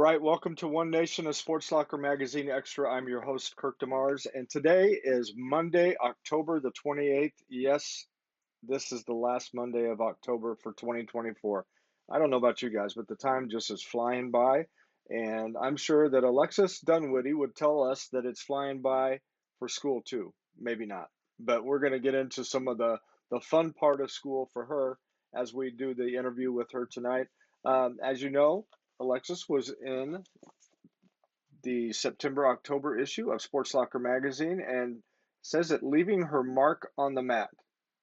right, welcome to One Nation, a Sports Locker Magazine Extra. I'm your host, Kirk DeMars, and today is Monday, October the 28th. Yes, this is the last Monday of October for 2024. I don't know about you guys, but the time just is flying by, and I'm sure that Alexis Dunwiddie would tell us that it's flying by for school too. Maybe not, but we're going to get into some of the fun part of school for her as we do the interview with her tonight. As you know, Alexis was in the September October issue of Sports Locker magazine and says it leaving her mark on the mat.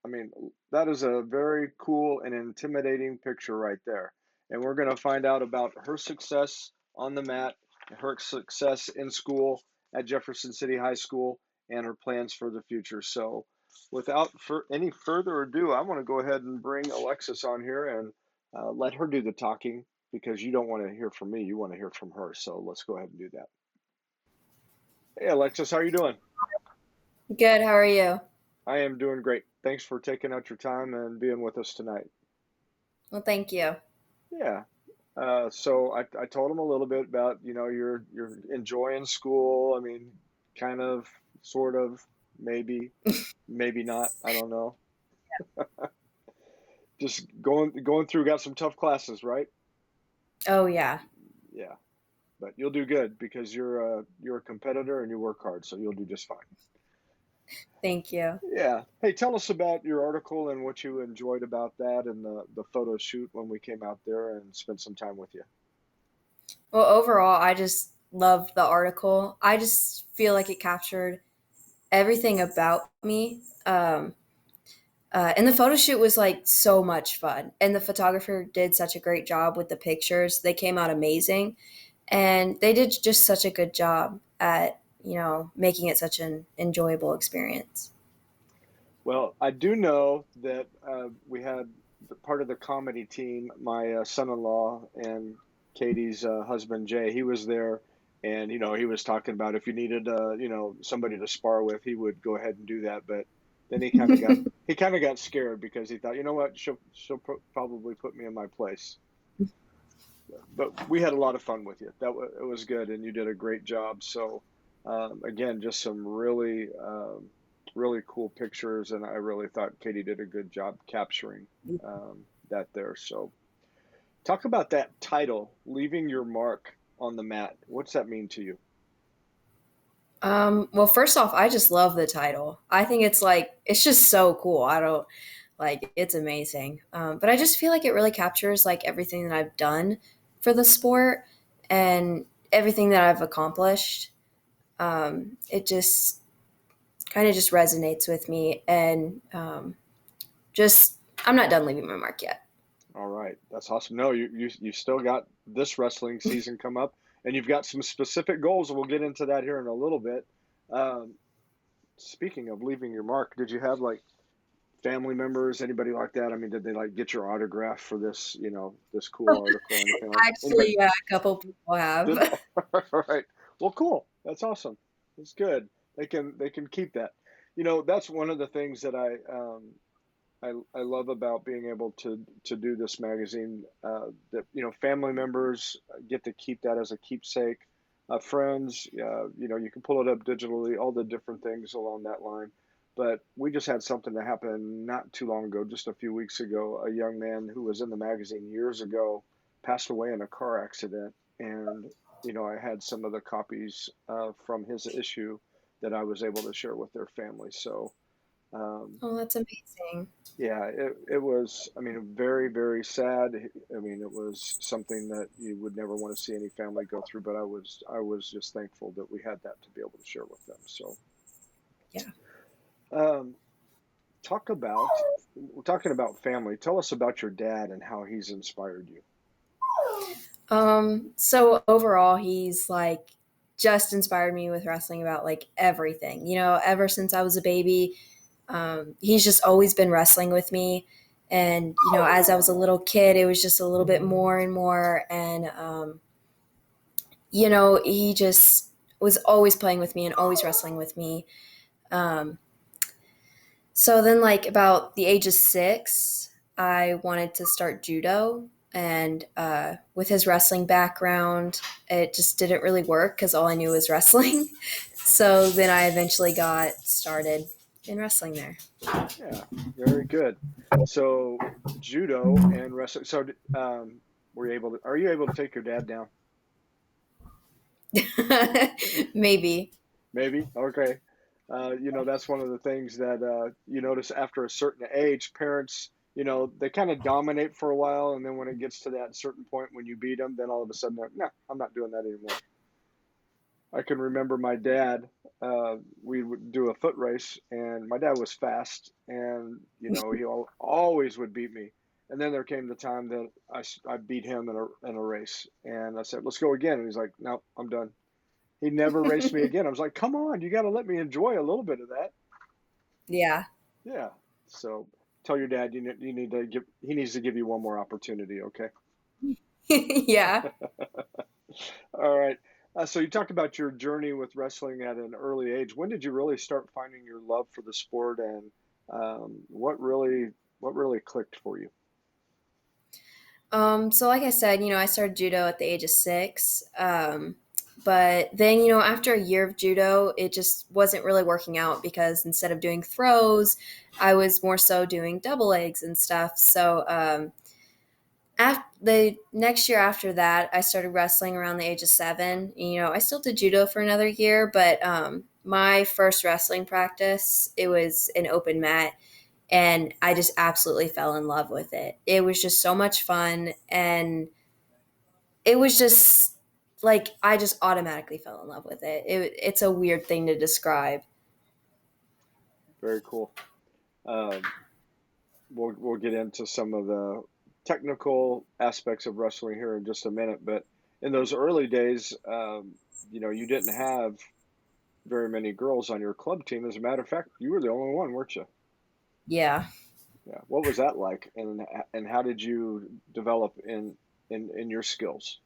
I mean, that is a very cool and intimidating picture right there. And we're going to find out about her success on the mat, her success in school at Jefferson City High School, and her plans for the future. So, without any further ado, I want to go ahead and bring Alexis on here and let her do the talking because you don't want to hear from me. You want to hear from her. So let's go ahead and do that. Hey, Alexis, how are you doing? Good, how are you? I am doing great. Thanks for taking out your time and being with us tonight. Well, thank you. Yeah. So I told him a little bit about, you're enjoying school. I mean, kind of, sort of, maybe, maybe not. I don't know. Just going through, got some tough classes, right? Oh, yeah. Yeah. But you'll do good because you're a competitor and you work hard, so you'll do just fine. Thank you. Yeah. Hey, tell us about your article and what you enjoyed about that and the photo shoot when we came out there and spent some time with you. Well, overall, I just loved the article. I just feel like it captured everything about me. And the photo shoot was like so much fun. And the photographer did such a great job with the pictures. They came out amazing. And they did just such a good job at, making it such an enjoyable experience. Well, I do know that we had part of the comedy team, my son-in-law and Katie's husband Jay. He was there, and he was talking about if you needed somebody to spar with, he would go ahead and do that. But then he kind of got scared because he thought, you know what, she'll probably put me in my place. But we had a lot of fun with you. It was good, and you did a great job. So again, just some really cool pictures, and I really thought Katie did a good job capturing that there. So talk about that title, "Leaving Your Mark on the Mat." What's that mean to you? Well, first off, I just love the title. I think it's just so cool. I don't it's amazing. But I just feel like it really captures like everything that I've done for the sport and everything that I've accomplished. It just kind of just resonates with me, and just I'm not done leaving my mark yet. All right, that's awesome. No, you still got this wrestling season come up, and you've got some specific goals, and we'll get into that here in a little bit. Um, Speaking of leaving your mark, did you have like family members, anybody like that? I mean, did they like get your autograph for this cool article or anything like anybody Actually, yeah, a couple people have. did? All right. Well, cool. That's awesome. That's good. They can keep that. That's one of the things that I love about being able to do this magazine. That family members get to keep that as a keepsake. Friends, you can pull it up digitally, all the different things along that line. But we just had something that happened not too long ago, just a few weeks ago. A young man who was in the magazine years ago passed away in a car accident, and I had some of the copies from his issue that I was able to share with their family. So. Um, Oh, that's amazing. yeah, it was, I mean, very, very sad. I mean, it was something that you would never want to see any family go through, but I was just thankful that we had that to be able to share with them. So, Yeah. um, talk about, we're talking about family. Tell us about your dad and how he's inspired you. So overall, he's like just inspired me with wrestling about like everything. Ever since I was a baby, he's just always been wrestling with me. And, as I was a little kid, it was just a little bit more and more. And, he just was always playing with me and always wrestling with me. Um, so then, like, about the age of 6, I wanted to start judo. and with his wrestling background, it just didn't really work because all I knew was wrestling. So then I eventually got started in wrestling there. Yeah, very good. So judo and wrestling. So were you able to? Are you able to take your dad down? Maybe. Maybe. Okay. That's one of the things that you notice after a certain age, parents, they kind of dominate for a while, and then when it gets to that certain point when you beat them, then all of a sudden, they're, no, I'm not doing that anymore. I can remember my dad. We would do a foot race, and my dad was fast, and he always would beat me. And then there came the time that I beat him in a race, and I said, "Let's go again." And he's like, "No, I'm done." He never raced me again. I was like, "Come on, you got to let me enjoy a little bit of that." Yeah. Yeah. So tell your dad you need to give he needs to give you one more opportunity. Okay. Yeah. All right. So you talked about your journey with wrestling at an early age. When did you really start finding your love for the sport, and what really clicked for you? So like I said, I started judo at the age of 6. But then, after a year of judo, it just wasn't really working out because instead of doing throws, I was more so doing double legs and stuff. So after the next year after that, I started wrestling around the age of 7. I still did judo for another year, but my first wrestling practice, it was an open mat, and I just absolutely fell in love with it. It was just so much fun, and it was just like I just automatically fell in love with it. It's a weird thing to describe. Very cool. Um, we'll get into some of the technical aspects of wrestling here in just a minute, but in those early days, you didn't have very many girls on your club team. As a matter of fact, you were the only one, weren't you? Yeah. Yeah. What was that like, and how did you develop in your skills?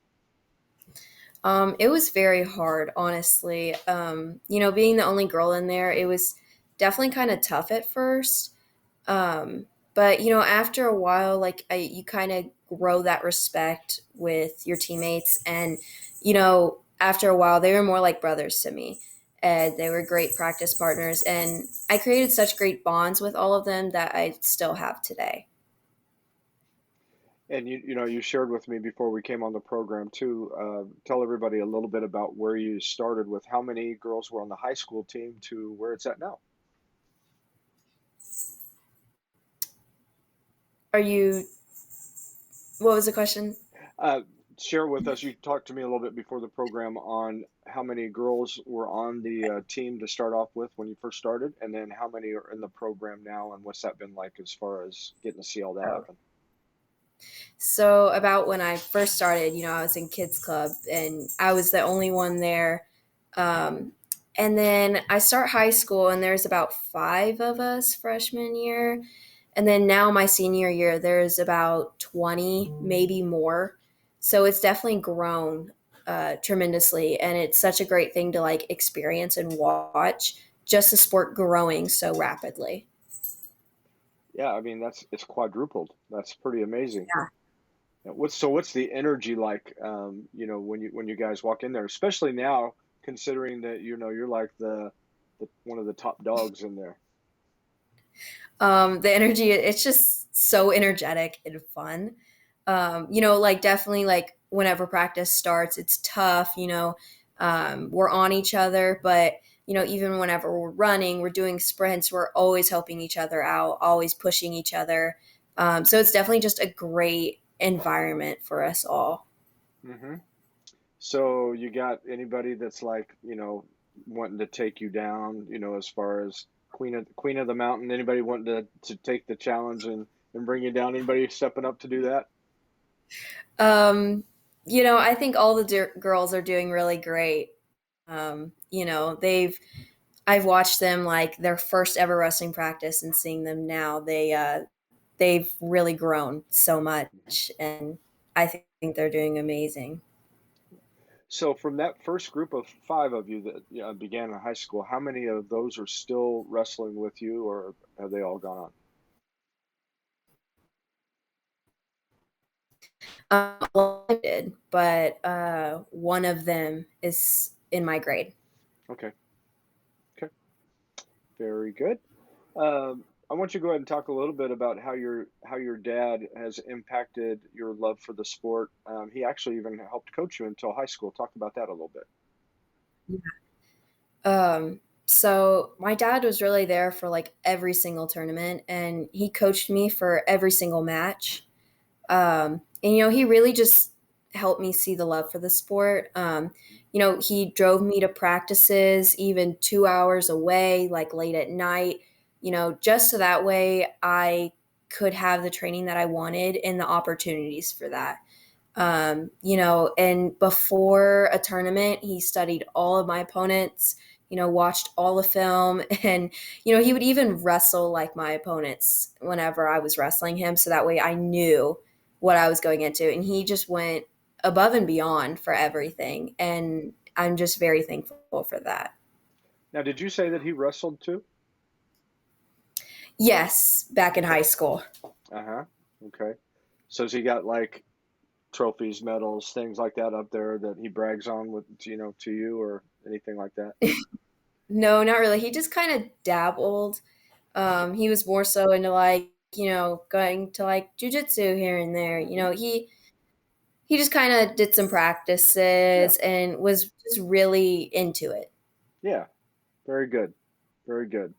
It was very hard, honestly. Being the only girl in there, it was definitely kind of tough at first. But after a while, like you kind of grow that respect with your teammates, and after a while, they were more like brothers to me, and they were great practice partners, and I created such great bonds with all of them that I still have today. And you shared with me before we came on the program too. Tell everybody a little bit about where you started with how many girls were on the high school team to where it's at now. Are you? What was the question? Uh, Share with us. You talked to me a little bit before the program on how many girls were on the team to start off with when you first started, and then how many are in the program now, and what's that been like as far as getting to see all that happen? So about when I first started, I was in kids club and I was the only one there. Um, and then I start high school and there's about 5 of us freshman year. And then now my senior year, there's about 20, maybe more. So it's definitely grown tremendously. And it's such a great thing to like experience and watch just the sport growing so rapidly. Yeah, I mean it's quadrupled. That's pretty amazing. What's the energy like? When you guys walk in there, especially now, considering that you're like the one of the top dogs in there. The energy, it's just so energetic and fun. Like definitely like whenever practice starts, it's tough. We're on each other, but even whenever we're running, we're doing sprints, we're always helping each other out, always pushing each other. So it's definitely just a great environment for us all. hmm So you got anybody that's like wanting to take you down, as far as queen of the mountain? Anybody wanting to take the challenge and bring you down? Anybody stepping up to do that? Um, I think all the girls are doing really great. I've watched them like their first ever wrestling practice and seeing them now. They've really grown so Mhm. much, and I think they're doing amazing. So from that first group of 5 of you that began in high school, how many of those are still wrestling with you, or have they all gone on? A lot did, but one of them is in my grade. Okay. Okay. Very good. I want you to go ahead and talk a little bit about how your dad has impacted your love for the sport. He actually even helped coach you until high school. Talk about that a little bit. So my dad was really there for like every single tournament, and he coached me for every single match. And he really just helped me see the love for the sport. He drove me to practices even 2 hours away, like late at night, just so that way I could have the training that I wanted and the opportunities for that. And before a tournament, he studied all of my opponents, watched all the film, and, he would even wrestle like my opponents whenever I was wrestling him. So that way I knew what I was going into. And he just went above and beyond for everything. And I'm just very thankful for that. Now, did you say that he wrestled too? Yes, back in Okay. high school. Uh-huh. Okay. So has he got like trophies, medals, things like that up there that he brags on with, to you or anything like that? No, not really. He just kind of dabbled. He was more so into like, going to like jujitsu here and there. He just kind of did some Yeah. practices and was just really into it. Yeah. Very good. Very good.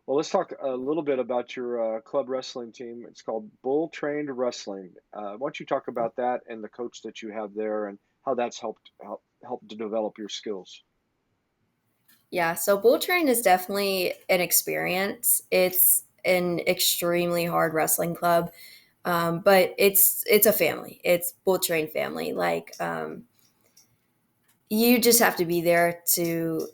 Well, let's talk a little bit about your club wrestling team. It's called Bull Trained Wrestling. Why don't you talk about that and the coach that you have there and how that's helped to develop your skills? Yeah, so bull train is definitely an experience. It's an extremely hard wrestling club, but it's a family. It's bull train family. Like you just have to be there to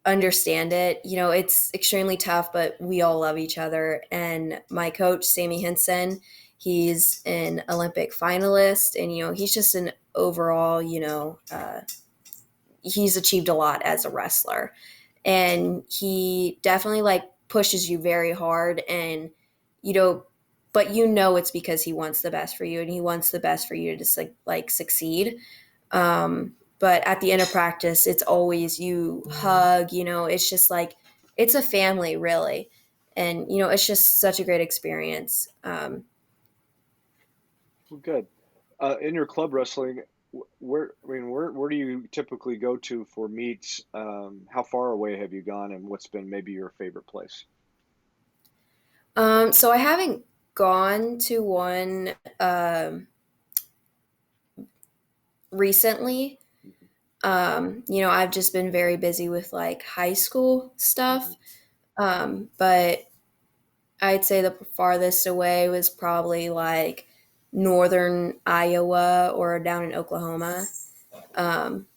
understand it. It's extremely tough, but we all love each other. And my coach, Sammy Henson, he's an Olympic finalist, and he's just an overall, he's achieved a lot as a wrestler, and he definitely like pushes you very hard, and you know, but it's because he wants the best for you, and he wants the best for you to just like succeed. But at the end of practice, it's always you hug, it's just like, it's a family, really. And, it's just such a great experience. Well, good. In your club wrestling, where do you typically go to for meets? How far away have you gone, and what's been maybe your favorite place? So I haven't gone to one recently. Hmm. I've just been very busy with like high school Hmm. stuff. But I'd say the farthest away was probably like northern Iowa or down in Oklahoma. Um,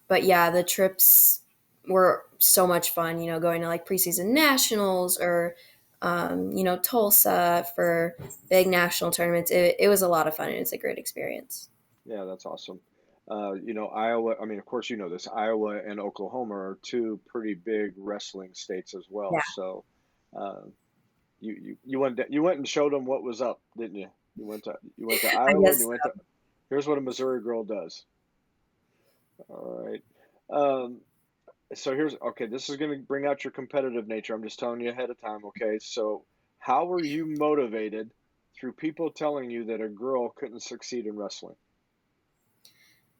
but yeah, the trips were so much fun, going to like preseason nationals or, Tulsa for big national tournaments. It was a lot of fun, and it's a great experience. Yeah, that's awesome. Iowa, I mean, of course, you know this. Iowa and Oklahoma are two pretty big wrestling states as well. Yeah. So, uh, you went and showed them what was up, didn't you? You went to I Iowa and you guess. went to here's what a Missouri girl does. All right. Um, so here's okay. This is going to bring out your competitive nature. I'm just telling you ahead of time. Okay. So, how were you motivated through people telling you that a girl couldn't succeed in wrestling?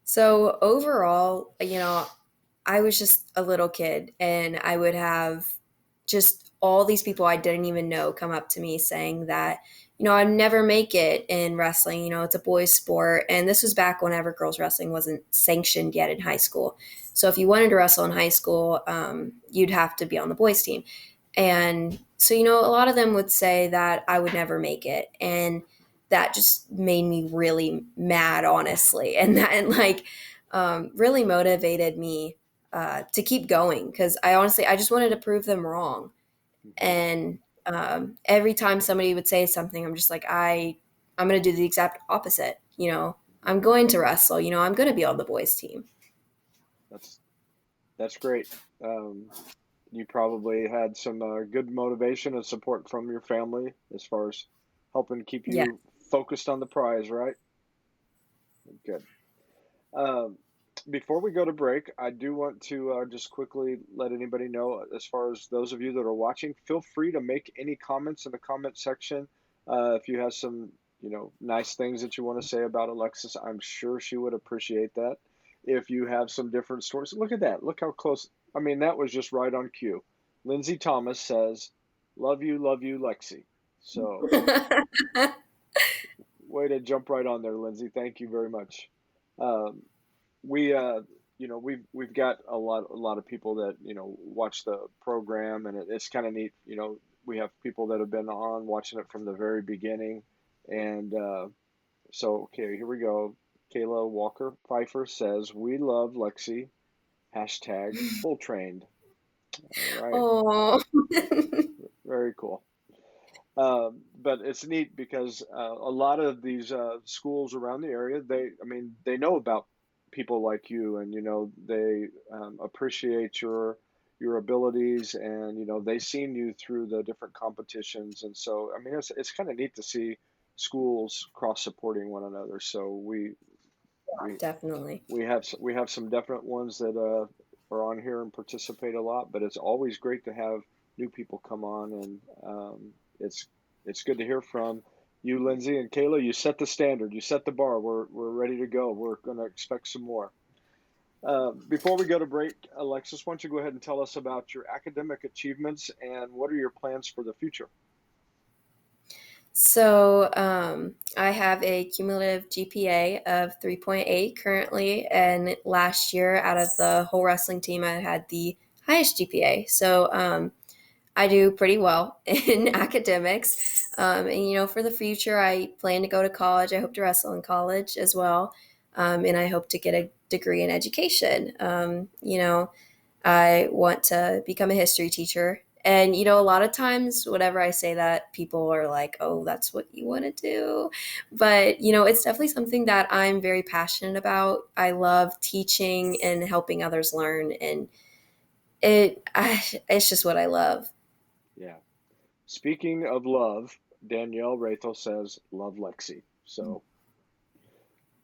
So overall, I was just a little kid, and I would have just all these people I didn't even know come up to me saying that, I'd never make it in wrestling. It's a boys' sport. And this was back whenever girls' wrestling wasn't sanctioned yet in high school. So if you wanted to wrestle in high school, you'd have to be on the boys' team. And so, a lot of them would say that I would never make it. And that just made me really mad, honestly. And that, like, really motivated me to keep going, because I just wanted to prove them wrong. Hmm. And every time somebody would say something, I'm just like, I'm going to do the exact opposite. I'm going to wrestle. I'm going to be on the boys' team. That's that's great. Um, you probably had some good motivation and support from your family as far as helping keep Yeah. you focused on the prize, right? Good. Um, Before we go to break, I do want to just quickly let anybody know, as far as those of you that are watching, feel free to make any comments in the comment section. If you have some, nice things that you want to say about Alexis, I'm sure she would appreciate that. If you have some different stories, look at that. Look how close. I mean, that was just right on cue. Lindsay Thomas says, love you, Lexi." So, way to jump right on there, Lindsay. Thank you very much. Um, we we've got a lot of people that watch the program, and it's kind of neat. We have people that have been on watching it from the very beginning, and so okay, here we go. Kayla Walker Pfeiffer says, "We love Lexi, hashtag full trained." All right. Oh. Very cool. But it's neat because a lot of these schools around the area, I mean, they know about people like you, and they appreciate your abilities, and they've seen you through the different competitions, and so I mean, it's kind of neat to see schools cross supporting one another. So we Definitely. we have some definite ones that are on here and participate a lot, but it's always great to have new people come on, and it's good to hear from you, Lindsay and Kayla. You set the standard, you set the bar. We're ready to go. We're going to expect some more. Before we go to break, Alexis, why don't you go ahead and tell us about your academic achievements and what are your plans for the future? So I have a cumulative GPA of 3.8 currently, and last year, out of the whole wrestling team, I had the highest GPA. So I do pretty well in academics. And, for the future, I plan to go to college. I hope to wrestle in college as well. And I hope to get a degree in education. I want to become a history teacher. And, a lot of times, whenever I say that, people are like, oh, that's what you want to do. But, it's definitely something that I'm very passionate about. I love teaching and helping others learn. And it's just what I love. Yeah. Speaking of love, Danielle Rathel says, "Love Lexi." So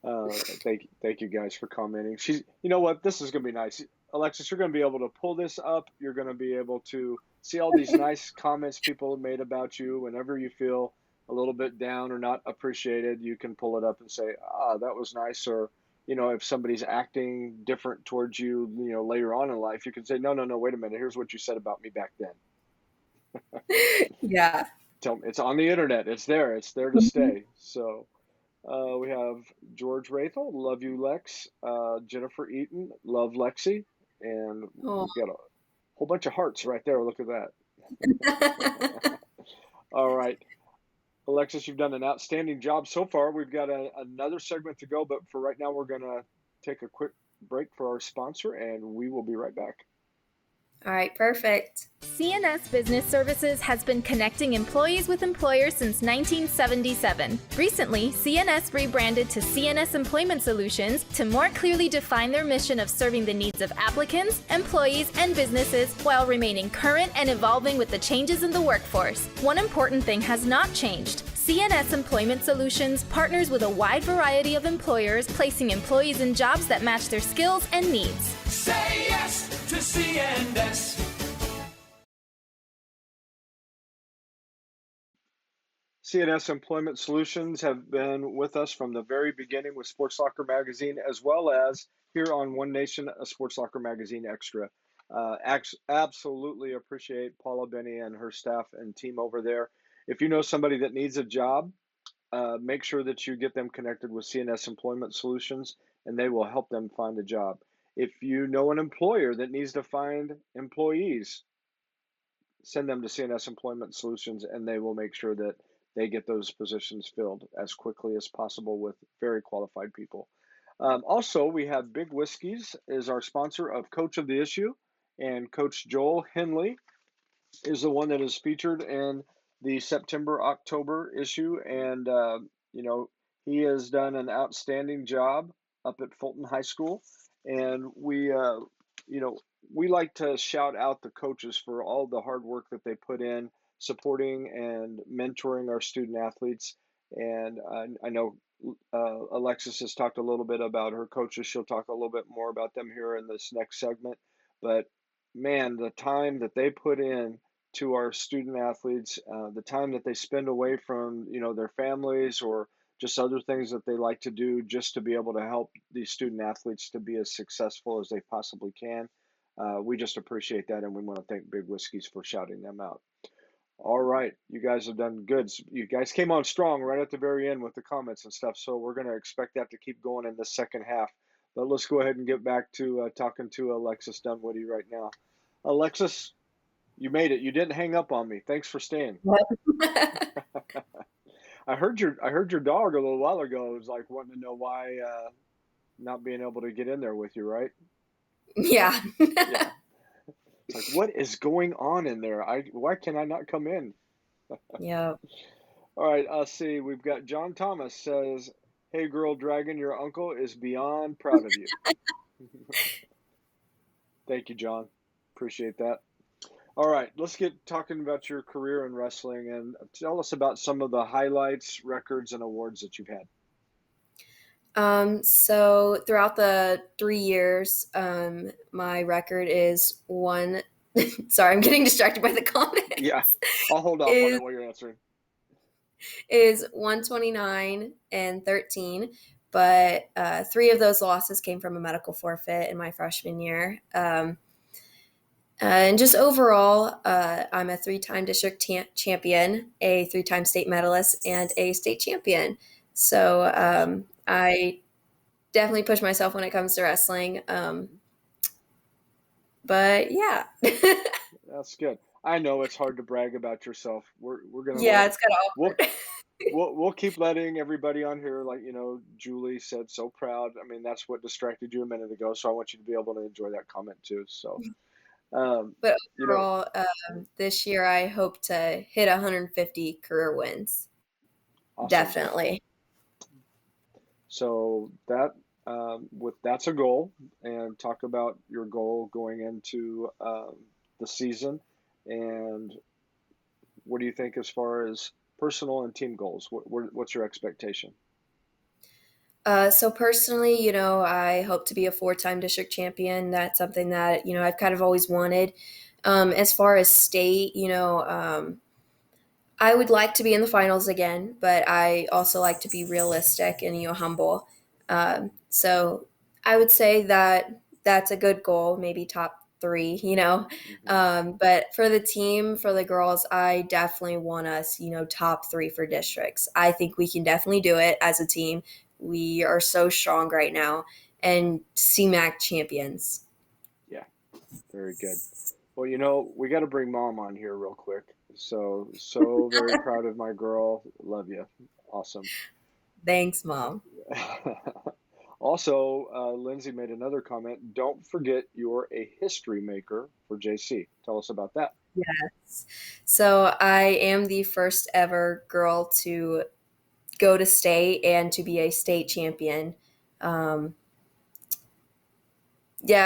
thank you guys for commenting. You know what? This is going to be nice. Alexis, you're going to be able to pull this up. You're going to be able to see all these nice comments people have made about you. Whenever you feel a little bit down or not appreciated, you can pull it up and say, that was nice. Or, if somebody's acting different towards you, later on in life, you can say, no, no, no, wait a minute. Here's what you said about me back then. Yeah. It's on the internet. It's there. It's there to stay. So, we have George Rathel, love you, Lex. Jennifer Eaton, love Lexi. And Oh. we've got a whole bunch of hearts right there. Look at that. All right. Alexis, you've done an outstanding job so far. We've got another segment to go, but for right now, we're going to take a quick break for our sponsor, and we will be right back. All right, perfect. CNS Business Services has been connecting employees with employers since 1977. Recently, CNS rebranded to CNS Employment Solutions to more clearly define their mission of serving the needs of applicants, employees, and businesses while remaining current and evolving with the changes in the workforce. One important thing has not changed. CNS Employment Solutions partners with a wide variety of employers, placing employees in jobs that match their skills and needs. Say yes to CNS. CNS Employment Solutions have been with us from the very beginning with Sports Soccer Magazine, as well as here on One Nation, a Sports Soccer Magazine Extra. Absolutely appreciate Paula Benny and her staff and team over there. If you know somebody that needs a job, make sure that you get them connected with CNS Employment Solutions, and they will help them find a job. If you know an employer that needs to find employees, send them to CNS Employment Solutions, and they will make sure that they get those positions filled as quickly as possible with very qualified people. Also, we have Big Whiskeys is our sponsor of Coach of the Issue, and Coach Joel Henley is the one that is featured in the September-October issue, and he has done an outstanding job up at Fulton High School, and we like to shout out the coaches for all the hard work that they put in supporting and mentoring our student athletes. And I know Alexis has talked a little bit about her coaches. She'll talk a little bit more about them here in this next segment. But man, the time that they put in to our student athletes, the time that they spend away from, their families or just other things that they like to do just to be able to help these student athletes to be as successful as they possibly can. We just appreciate that, and we want to thank Big Whiskies for shouting them out. All right, you guys have done good. You guys came on strong right at the very end with the comments and stuff, so we're going to expect that to keep going in the second half. But let's go ahead and get back to talking to Alexis Dunwiddie right now. Alexis, you made it. You didn't hang up on me. Thanks for staying. I heard your dog a little while ago was like wanting to know why not being able to get in there with you, right? Yeah. Yeah. It's like, what is going on in there? Why can I not come in? Yeah. All right, I'll see. We've got John Thomas says, "Hey, girl dragon, your uncle is beyond proud of you." Thank you, John. Appreciate that. All right, let's get talking about your career in wrestling and tell us about some of the highlights, records, and awards that you've had. So throughout the 3 years, my record is one. Sorry, I'm getting distracted by the comments. Yeah, I'll hold off on it while you're answering. Is 129-13, but 3 of those losses came from a medical forfeit in my freshman year. And just overall, I'm a 3-time district champion, a 3-time state medalist, and a state champion. So I definitely push myself when it comes to wrestling. But yeah. That's good. I know it's hard to brag about yourself. We're gonna it's kind of awkward. we'll keep letting everybody on here, like Julie said, so proud. I mean, that's what distracted you a minute ago. So I want you to be able to enjoy that comment too. So, But overall, this year I hope to hit 150 career wins. Awesome. Definitely. So that's a goal, and talk about your goal going into the season, and what do you think as far as personal and team goals? What's your expectation? So personally, I hope to be a 4-time district champion. That's something that, I've kind of always wanted. As far as state, I would like to be in the finals again, but I also like to be realistic and, humble. So I would say that that's a good goal, maybe top 3, But for the team, for the girls, I definitely want us, top 3 for districts. I think we can definitely do it as a team. We are so strong right now, and CMAC champions. Yeah, very good. Well, we got to bring Mom on here real quick. So very proud of my girl. Love you. Awesome. Thanks, Mom. Also, Lindsay made another comment. Don't forget you're a history maker for JC. Tell us about that. Yes. So I am the first ever girl to go to state and to be a state champion. Yeah,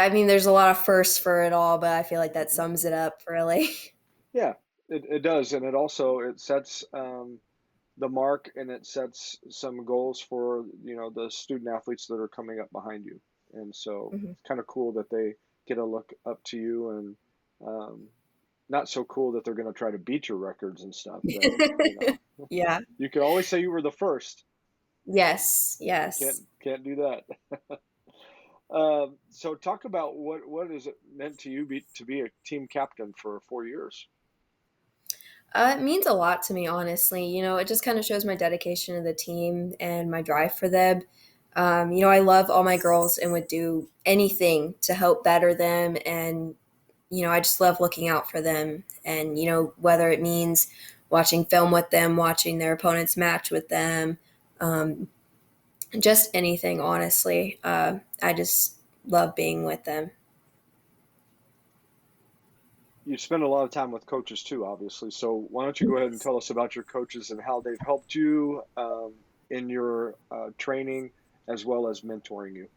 I mean, there's a lot of firsts for it all, but I feel like that sums it up really. Yeah, it does. And it sets the mark, and it sets some goals for, the student athletes that are coming up behind you. And so it's kind of cool that they get a look up to you, and not so cool that they're going to try to beat your records and stuff. But, Yeah. You can always say you were the first. Yes. Can't do that. So talk about what is it meant to you to be a team captain for 4 years? It means a lot to me, honestly. It just kind of shows my dedication to the team and my drive for them. I love all my girls and would do anything to help better them. And, I just love looking out for them. And, whether it means watching film with them, watching their opponents match with them, just anything, honestly. I just love being with them. You spend a lot of time with coaches too, obviously. So why don't you go ahead and tell us about your coaches and how they've helped you in your training as well as mentoring you?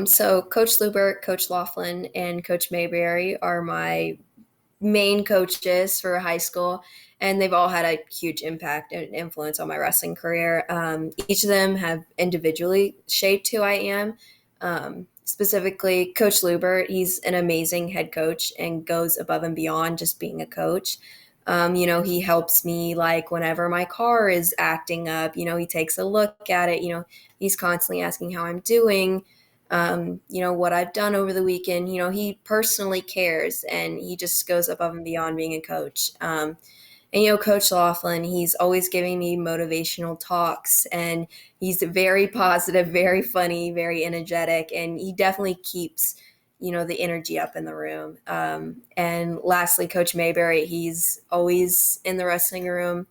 So Coach Lubert, Coach Laughlin, and Coach Mayberry are my main coaches for high school, and they've all had a huge impact and influence on my wrestling career. Each of them have individually shaped who I am. Specifically, Coach Luber, he's an amazing head coach and goes above and beyond just being a coach. He helps me like whenever my car is acting up, he takes a look at it, he's constantly asking how I'm doing, what I've done over the weekend. He personally cares and he just goes above and beyond being a coach. And Coach Laughlin, he's always giving me motivational talks, and he's very positive, very funny, very energetic, and he definitely keeps, the energy up in the room. And lastly, Coach Mayberry, he's always in the wrestling room,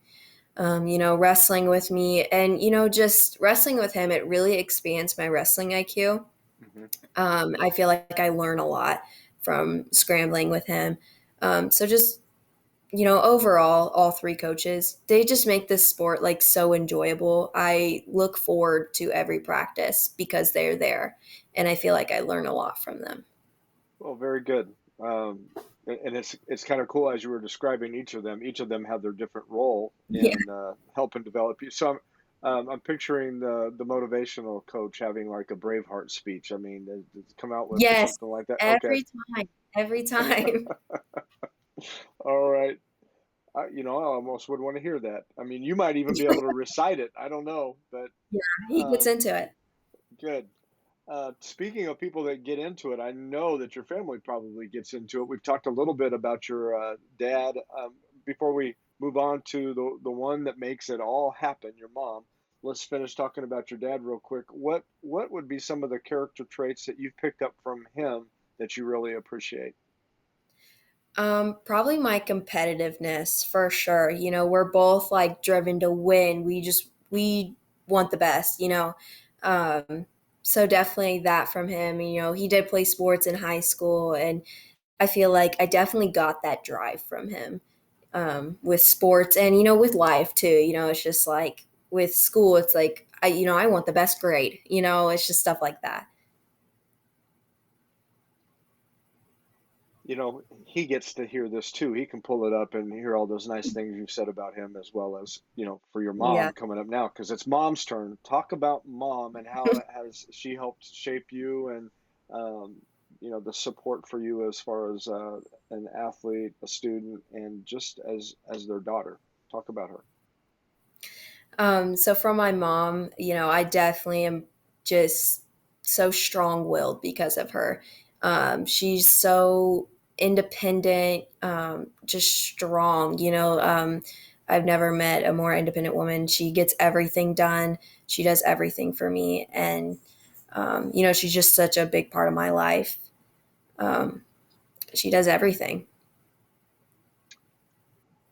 wrestling with me. And, just wrestling with him, it really expands my wrestling IQ. Mm-hmm. I feel like I learn a lot from scrambling with him. So just overall, all three coaches, they just make this sport like so enjoyable. I look forward to every practice because they're there, and I feel like I learn a lot from them. Well, very good. And it's kind of cool as you were describing each of them. Each of them have their different role Yeah. in helping develop you. So I'm picturing the motivational coach having like a Braveheart speech. I mean, come out with Yes. something like that. Okay. Every time. Every time. All right. I almost would want to hear that. I mean, you might even be able to recite it. I don't know, but Yeah, he gets um, into it. good. Speaking of people that get into it, I know that your family probably gets into it. We've talked a little bit about your dad. Before we move on to the one that makes it all happen, your mom, let's finish talking about your dad real quick. What would be some of the character traits that you've picked up from him that you really appreciate? Probably my competitiveness for sure. We're both like driven to win. We want the best, Um, so definitely that from him. He did play sports in high school, and I feel like I definitely got that drive from him, with sports and, with life too. It's just like with school, it's like, I want the best grade, it's just stuff like that. He gets to hear this too. He can pull it up and hear all those nice things you've said about him, as well as, for your Yeah. mom coming up now, because it's mom's turn. Talk about mom and how has she helped shape you and, the support for you as far as an athlete, a student, and just as their daughter. Talk about her. So from my mom, I definitely am just so strong-willed because of her. She's so independent, just strong. I've never met a more independent woman. She gets everything done. She does everything for me, and she's just such a big part of my life. Um, she does everything.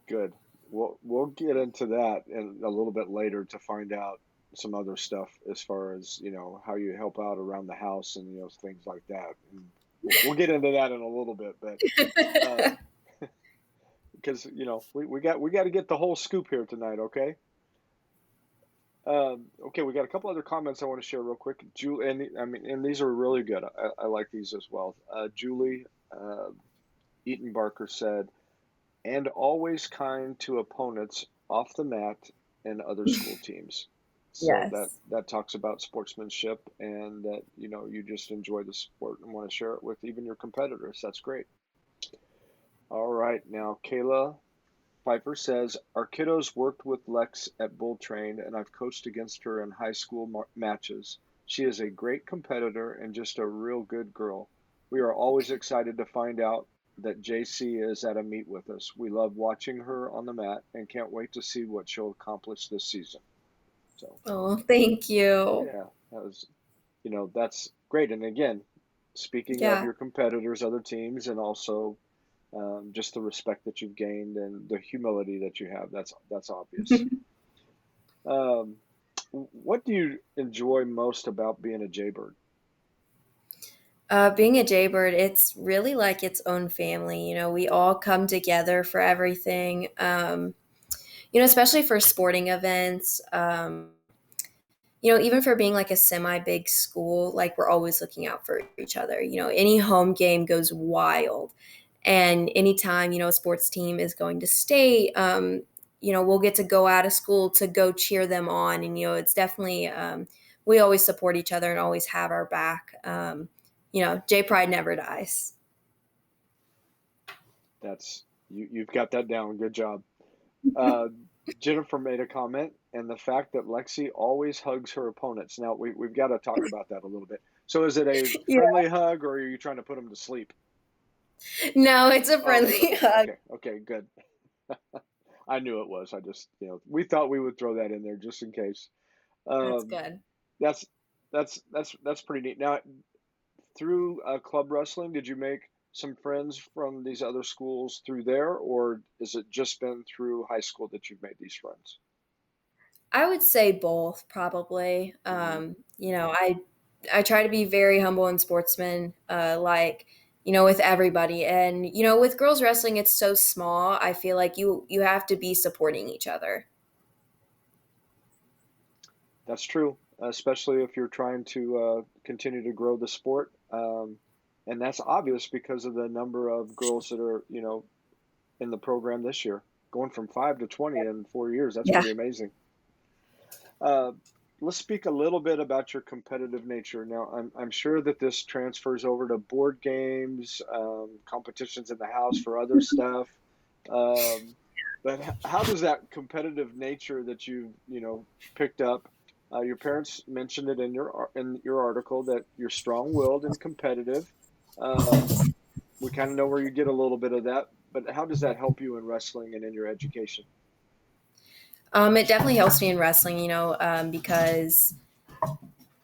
Good. We'll get into that in a little bit later to find out some other stuff as far as, how you help out around the house and, things like that. And we'll get into that in a little bit, but um, because, we got to get the whole scoop here tonight, okay? Okay, we got a couple other comments I want to share real quick. Julie, and I mean, and these are really good. I like these as well. Julie Eaton Barker said, and always kind to opponents off the mat and other school teams. So that Yes. that talks about sportsmanship and that you just enjoy the sport and want to share it with even your competitors. That's great. All right, now Kayla Piper says our kiddos worked with Lex at Bull Train, and I've coached against her in high school matches. She is a great competitor and just a real good girl. We are always excited to find out that JC is at a meet with us. We love watching her on the mat and can't wait to see what she'll accomplish this season. So, Oh, thank you. yeah, that's great. And again, speaking of Yeah. your competitors, other teams, and also just the respect that you've gained and the humility that you have, that's obvious. Um, what do you enjoy most about being a Jaybird? Being a Jaybird, it's really like its own family. We all come together for everything. Especially for sporting events. Even for being like a semi big school, like we're always looking out for each other. Any home game goes wild. And anytime, a sports team is going to state, we'll get to go out of school to go cheer them on. And, it's definitely, we always support each other and always have our back. J Pride never dies. You've got that down. Good job. Jennifer made a comment, and the fact that Lexi always hugs her opponents. Now we've got to talk about that a little bit. So is it a friendly hug, or are you trying to put them to sleep? No, it's a friendly hug. Okay, good. I knew it was. I just, we thought we would throw that in there just in case. That's good. That's pretty neat. Now, through club wrestling, did you make some friends from these other schools through there, or is it just been through high school that you've made these friends? I would say both, probably. I try to be very humble and sportsman, with everybody. And, with girls wrestling, it's so small. I feel like you have to be supporting each other. That's true, especially if you're trying to continue to grow the sport. And that's obvious because of the number of girls that are, in the program this year, going from 5 to 20 in 4 years. That's pretty amazing. Let's speak a little bit about your competitive nature. Now, I'm sure that this transfers over to board games, competitions in the house for other stuff. But how does that competitive nature that you've, picked up? Your parents mentioned it in your article that you're strong-willed and competitive. We kind of know where you get a little bit of that, but how does that help you in wrestling and in your education? It definitely helps me in wrestling, because,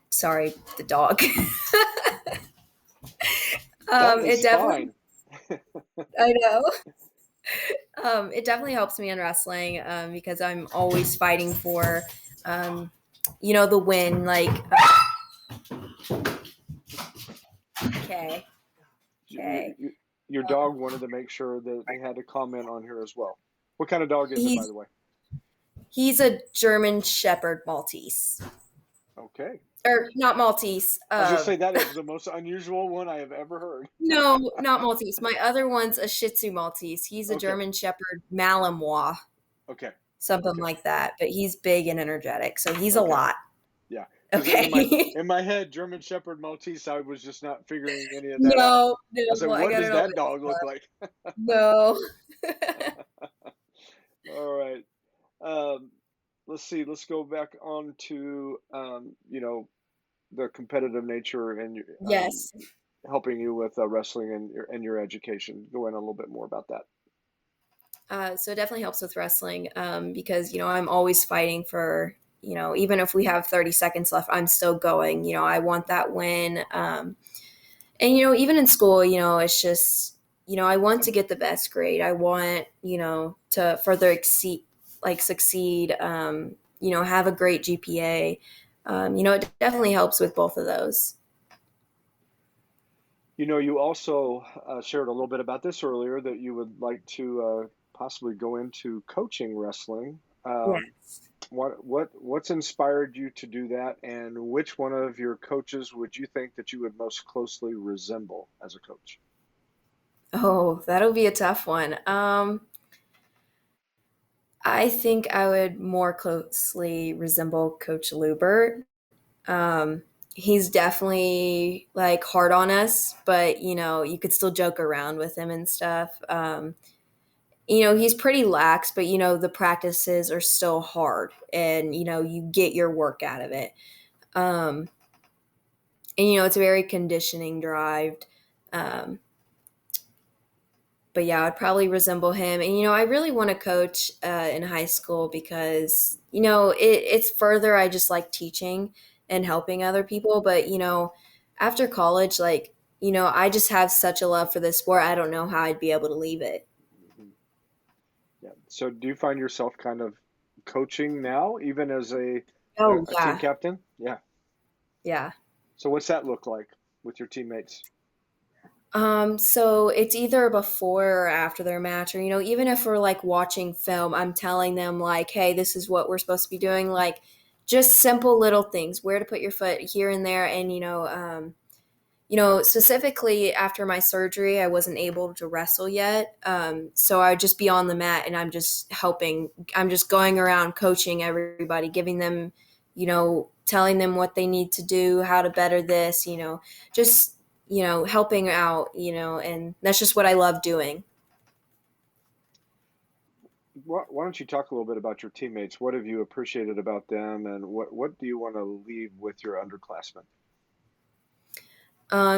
sorry, the dog. It definitely, fine. I know. It definitely helps me in wrestling, because I'm always fighting for, the win. Okay. Your dog wanted to make sure that they had to comment on here as well. What kind of dog is it, by the way? He's a German Shepherd Maltese. Okay. Or not Maltese. I was going to say that is the most unusual one I have ever heard. No, not Maltese. My other one's a Shih Tzu Maltese. He's a German Shepherd Malinois. Okay. Something like that. But he's big and energetic, so he's a lot. Yeah. Okay. In my head, German Shepherd Maltese, I was just not figuring any of that out. No. I was like, what does that dog look like? No. All right. Let's see. Let's go back on to, the competitive nature and yes, helping you with wrestling and your education. Go in a little bit more about that. So it definitely helps with wrestling, because, I'm always fighting for, even if we have 30 seconds left, I'm still going. I want that win. And, even in school, it's just, I want to get the best grade. I want, to further succeed, have a great GPA. It definitely helps with both of those. You also shared a little bit about this earlier, that you would like to possibly go into coaching wrestling. Yes. What's inspired you to do that, and which one of your coaches would you think that you would most closely resemble as a coach? Oh, that'll be a tough one. I think I would more closely resemble Coach Lubert. He's definitely hard on us, but you could still joke around with him and stuff. He's pretty lax, but the practices are still hard, and you get your work out of it. And it's very conditioning derived. But yeah, I'd probably resemble him. And, I really want to coach in high school because, it's further. I just like teaching and helping other people. But, after college, I just have such a love for this sport. I don't know how I'd be able to leave it. Yeah. So do you find yourself kind of coaching now, even as a Oh, team captain? Yeah. Yeah. So what's that look like with your teammates? So it's either before or after their match, or, even if we're watching film, I'm telling them hey, this is what we're supposed to be doing. Just simple little things, where to put your foot here and there. And, specifically after my surgery, I wasn't able to wrestle yet. So I would just be on the mat and I'm just helping. I'm just going around coaching everybody, giving them, telling them what they need to do, how to better this, just, helping out, and that's just what I love doing. Why don't you talk a little bit about your teammates? What have you appreciated about them, and what do you want to leave with your underclassmen?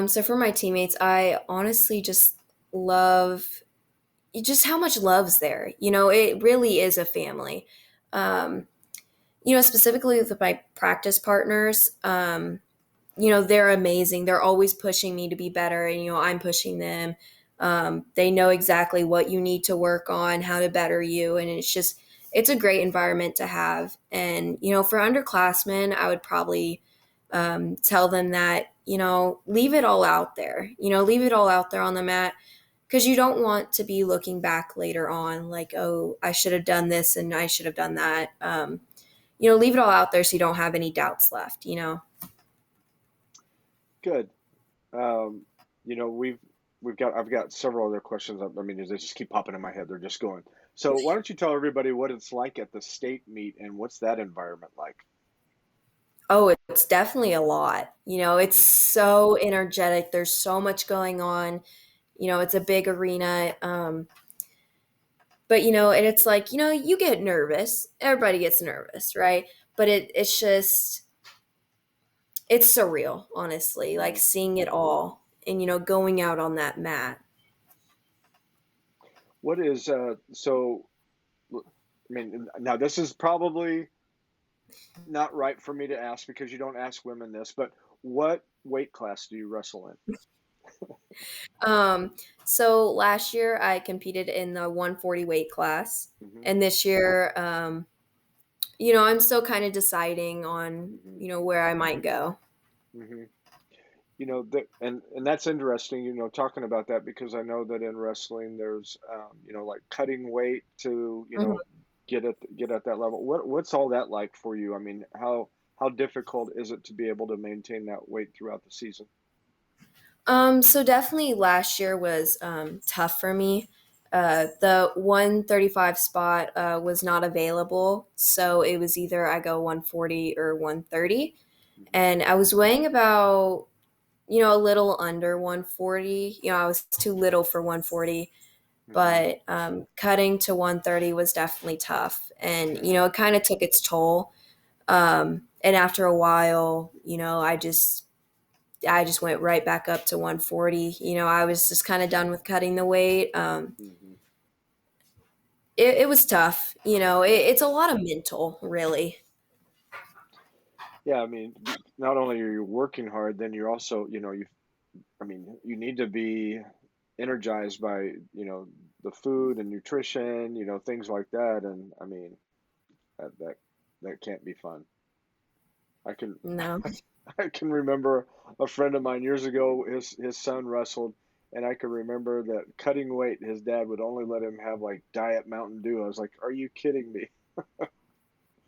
So for my teammates, I honestly just love just how much love's there. It really is a family. Um, specifically with my practice partners, they're amazing. They're always pushing me to be better, and I'm pushing them. They know exactly what you need to work on, how to better you, and it's a great environment to have. And for underclassmen, I would probably tell them that leave it all out there. Leave it all out there on the mat, because you don't want to be looking back later on like, oh, I should have done this and I should have done that. Leave it all out there so you don't have any doubts left. Good. Um, we've got I've got several other questions. I mean, they just keep popping in my head. They're just going. So why don't you tell everybody what it's like at the state meet and what's that environment like? Oh, it's definitely a lot. It's so energetic. There's so much going on. It's a big arena. But and it's like, you get nervous. Everybody gets nervous, right? But it's surreal, honestly, like Mhm. seeing it all and going out on that mat. What is I mean, now this is probably not right for me to ask because you don't ask women this, but what weight class do you wrestle in? So last year I competed in the 140 weight class, Hmm. and this year, I'm still kind of deciding on, Hmm. where I might go. Hmm. That, and that's interesting, talking about that because I know that in wrestling there's like cutting weight to Mhm. get at that level. What's all that like for you? I mean, how difficult is it to be able to maintain that weight throughout the season? So definitely last year was tough for me. The 135 spot was not available, so it was either I go 140 or 130, Hmm. and I was weighing about a little under 140. I was too little for 140, Hmm. but cutting to 130 was definitely tough, and Yeah. it kind of took its toll. And after a while, I just went right back up to 140. I was just kind of done with cutting the weight. Hmm. It was tough. Yeah. It's a lot of mental, really. Yeah, I mean, not only are you working hard, then you're also, I mean, you need to be energized by, the food and nutrition, things like that. And I mean, that can't be fun. I can No. I can remember a friend of mine years ago, his son wrestled, and I can remember that cutting weight, his dad would only let him have like Diet Mountain Dew. I was like, "Are you kidding me?"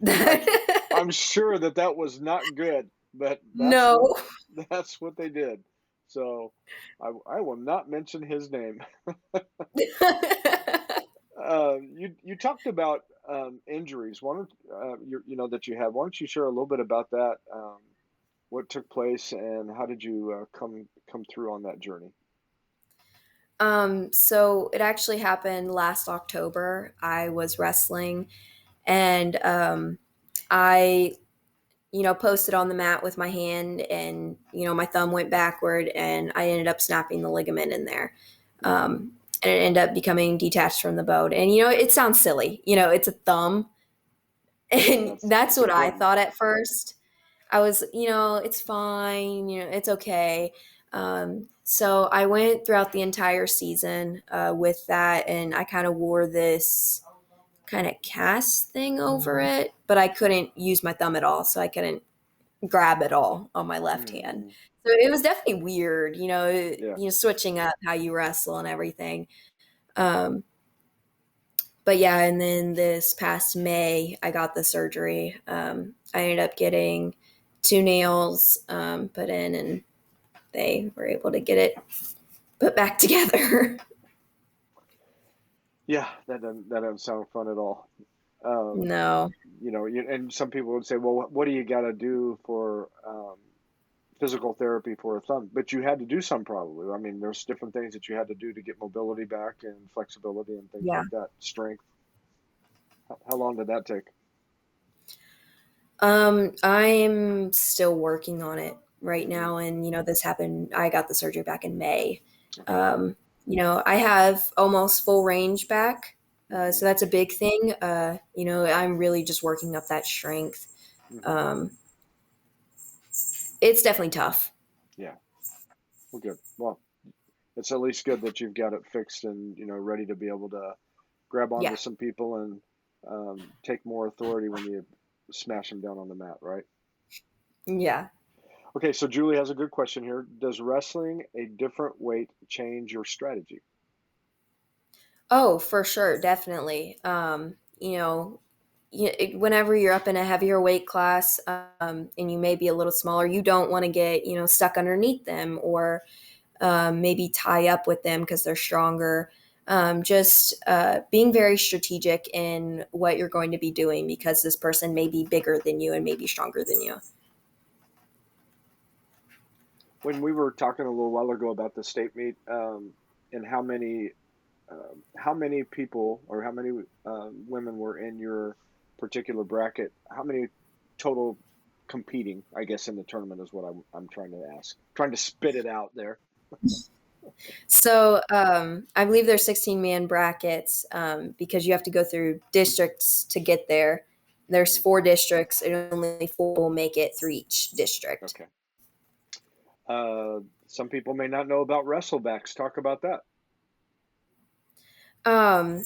I I'm sure that that was not good, but No. that's what they did. So I will not mention his name. You talked about injuries. Why don't that you had? Why don't you share a little bit about that? What took place and how did you come through on that journey? So it actually happened last October. I was wrestling, and I posted on the mat with my hand, and my thumb went backward, and I ended up snapping the ligament in there. Hmm. And it ended up becoming detached from the bone. And it sounds silly. It's a thumb, Yeah, and that's it's what I important. thought at first. I was, it's fine, it's okay. So I went throughout the entire season with that, and I kind of wore this kind of cast thing over it, but I couldn't use my thumb at all, so I couldn't grab at all on my left hand. Hmm. So it was definitely weird, Yeah. switching up how you wrestle and everything. Um, but yeah, and then this past May, I got the surgery. I ended up getting two nails put in, and they were able to get it put back together. Yeah, that doesn't sound fun at all. Um, No. and some people would say, well, what do you got to do for physical therapy for a thumb? But you had to do some probably. I mean, there's different things that you had to do to get mobility back and flexibility and things Yeah. like that, strength. How long did that take? I'm still working on it right now. And, this happened, I got the surgery back in May. Okay. Um, I have almost full range back. So that's a big thing. I'm really just working up that strength. Mm-hmm. Um, it's definitely tough. Yeah. Well, good. Well, it's at least good that you've got it fixed and, ready to be able to grab onto Yeah. some people and take more authority when you smash them down on the mat, right? Yeah. Okay, so Julie has a good question here. Does wrestling a different weight change your strategy? Oh, for sure. Definitely. Whenever you're up in a heavier weight class, and you may be a little smaller, you don't want to get, stuck underneath them or maybe tie up with them because they're stronger. Just being very strategic in what you're going to be doing because this person may be bigger than you and maybe stronger than you. When we were talking a little while ago about the state meet and how many people or how many women were in your particular bracket, how many total competing, I guess, in the tournament is what I'm trying to ask. Trying to spit it out there. So I believe there's 16-man brackets because you have to go through districts to get there. There's 4 districts, and only 4 will make it through each district. Okay. Some people may not know about wrestlebacks. Talk about that. Um,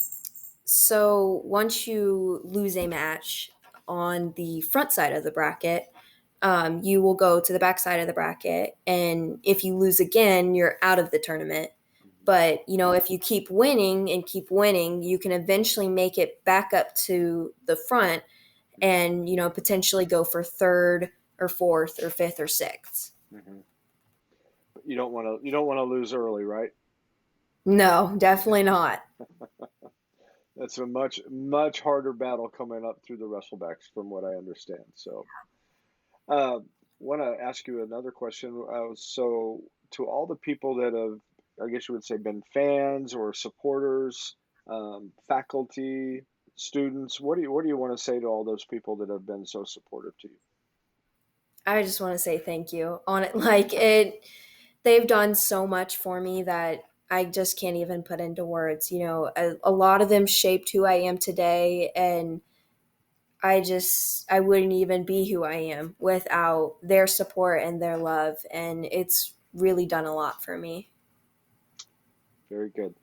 so once you lose a match on the front side of the bracket, you will go to the back side of the bracket. And if you lose again, you're out of the tournament. But, if you keep winning and keep winning, you can eventually make it back up to the front and, potentially go for third or fourth or fifth or sixth. Mm-hmm. But you don't want to lose early, right? No, definitely not. That's a much, much harder battle coming up through the wrestlebacks, from what I understand. So, uh, want to ask you another question. So, to all the people that have, I guess you would say, been fans or supporters, faculty, students, what do you want to say to all those people that have been so supportive to you? I just want to say thank you on it. Like they've done so much for me that I just can't even put into words. A lot of them shaped who I am today, and I wouldn't even be who I am without their support and their love, and it's really done a lot for me. Very good.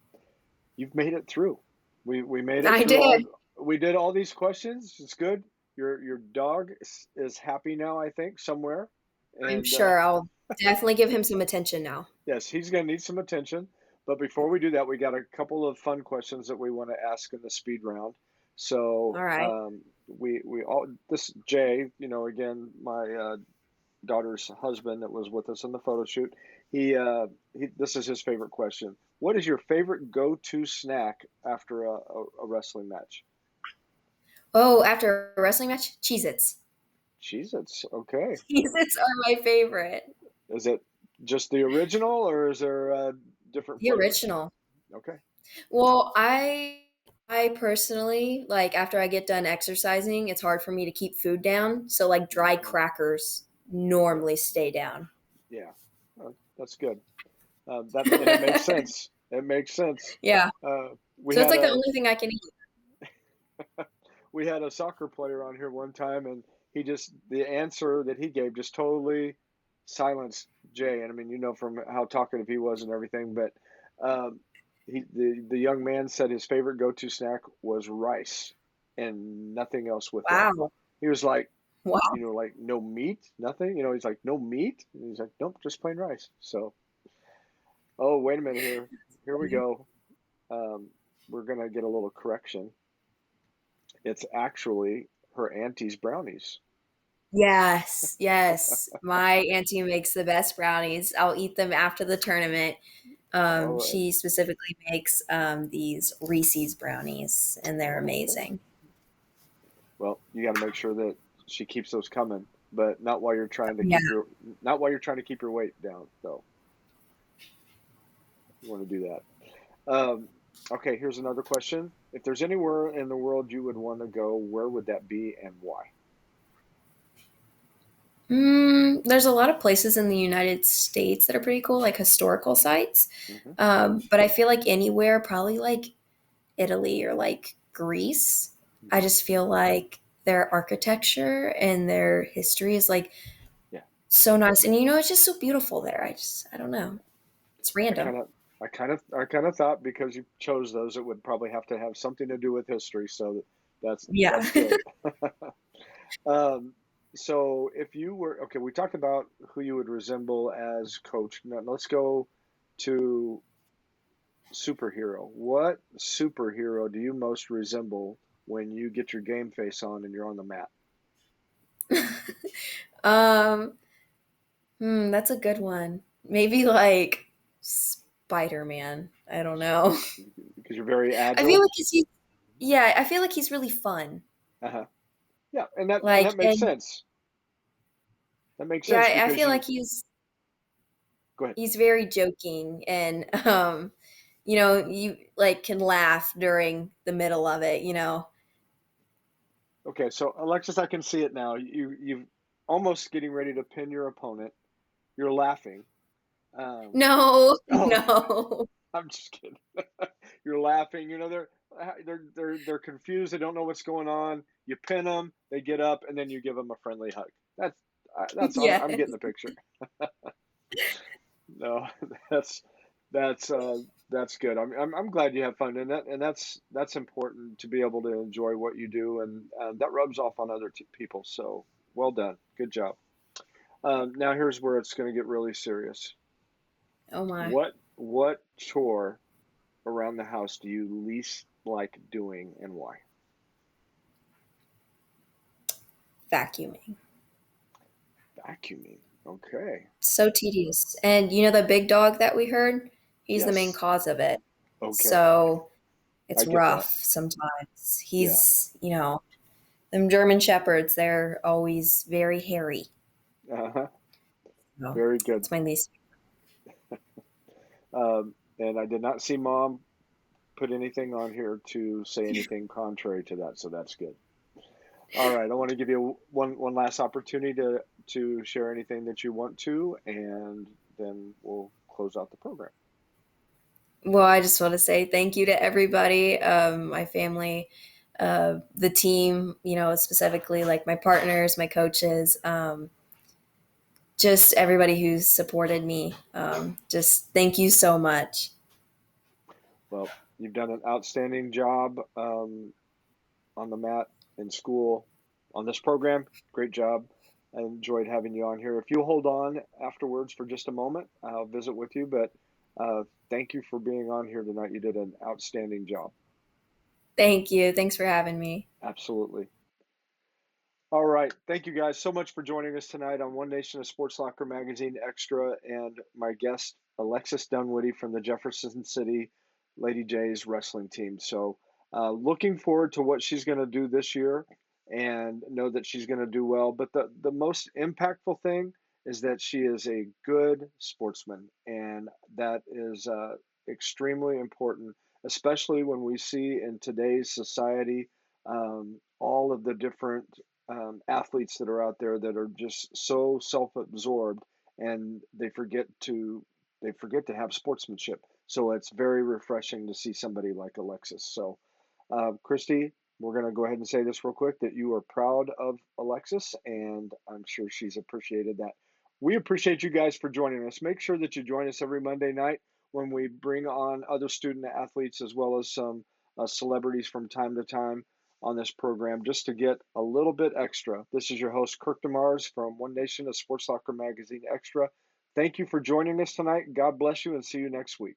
You've made it through. We made it I through all. did. We did all these questions. It's good. Your dog is happy now, I think, somewhere. I'm And sure I'll definitely give him some attention now. yes, he's going to need some attention. But before we do that, we got a couple of fun questions that we want to ask in the speed round. So All right. we all this Jay, again, my daughter's husband that was with us in the photo shoot. He this is his favorite question. What is your favorite go-to snack after a wrestling match? Oh, after a wrestling match, Cheez-Its. Cheez-Its. Okay. Cheez-Its are my favorite. Is it just the original or is there different The flavors? original. Okay. Well, I personally, like, after I get done exercising, it's hard for me to keep food down. So like dry crackers normally stay down. Yeah. That's good. And it makes sense. It makes sense. Yeah. Uh, we So it's had like the a only thing I can eat. we had a soccer player on here one time, and the answer that he gave just totally silenced Jay. And I mean, from how talkative he was and everything, but um, the young man said his favorite go-to snack was rice and nothing else with that. Wow. He was like, Wow. like no meat, nothing. He's like no meat. And he's like, nope, just plain rice. So, oh, wait a minute here. Here we go. Um, we're gonna get a little correction. It's actually her auntie's brownies. Yes, yes. My auntie makes the best brownies. I'll eat them after the tournament. All right. She specifically makes these Reese's brownies, and they're Okay. amazing. Well, you got to make sure that she keeps those coming, but not while you're trying to Yeah. keep your not while you're trying to keep your weight down, though. You want to do that. Okay, here's another question. If there's anywhere in the world you would want to go, where would that be and why? There's a lot of places in the United States that are pretty cool, like historical sites. Hmm. But I feel like anywhere, probably like Italy or like Greece. I just feel like their architecture and their history is like Yeah, so nice. And it's just so beautiful there. I don't know. It's I random. kind of, I kind of thought because you chose those, it would probably have to have something to do with history. So Yeah. that's good. Um, so if you were okay, we talked about who you would resemble as coach. Now let's go to superhero. What superhero do you most resemble when you get your game face on and you're on the mat? um, that's a good one. Maybe like Spider-Man. I don't know. Because you're very I feel agile. like yeah, I feel like he's really fun. Uh-huh. Yeah, and Like, that makes and sense. That makes yeah, sense I because feel you like go ahead. he's very joking and you like can laugh during the middle of it. Okay, so Alexis, I can see it now. You've almost getting ready to pin your opponent. You're laughing. Um, No, oh, no. I'm just kidding. You're laughing. You know they're confused. They don't know what's going on. You pin them. They get up, and then you give them a friendly hug. That's I'm Yes. getting the picture. No, that's that's uh, that's good. I'm glad you have fun, and that's important to be able to enjoy what you do, and that rubs off on other people. So well done, good job. Now here's where it's going to get really serious. Oh my. What chore around the house do you least like doing, and why? Vacuuming. Vacuuming. Okay. So tedious. And the big dog that we heard, he's the main Yes. cause of it. Okay. So I it's get that. rough sometimes. Yeah. Them German shepherds, they're always very hairy. Uh-huh. So Very good. it's my least. And I did not see mom put anything on here to say anything contrary to that, so that's good. All right, I want to give you one last opportunity to share anything that you want to, and then we'll close out the program. Well, I just want to say thank you to everybody, my family, the team, specifically like my partners, my coaches, just everybody who's supported me. Just thank you so much. Well, you've done an outstanding job on the mat in school on this program. Great job. I enjoyed having you on here. If you hold on afterwards for just a moment, I'll visit with you. But thank you for being on here tonight. You did an outstanding job. Thank you. Thanks for having me. Absolutely. All right. Thank you guys so much for joining us tonight on One Nation of Sports Locker Magazine Extra and my guest, Alexis Dunwiddie from the Jefferson City Lady Jays wrestling team. So, looking forward to what she's going to do this year and know that she's going to do well. But the most impactful thing is that she is a good sportsman. And that is extremely important, especially when we see in today's society all of the different athletes that are out there that are just so self-absorbed and they forget to have sportsmanship. So it's very refreshing to see somebody like Alexis. So, Christy, we're going to go ahead and say this real quick that you are proud of Alexis, and I'm sure she's appreciated that. We appreciate you guys for joining us. Make sure that you join us every Monday night when we bring on other student athletes as well as some celebrities from time to time on this program just to get a little bit extra. This is your host, Kirk DeMars from One Nation of Sports Soccer Magazine Extra. Thank you for joining us tonight. God bless you and see you next week.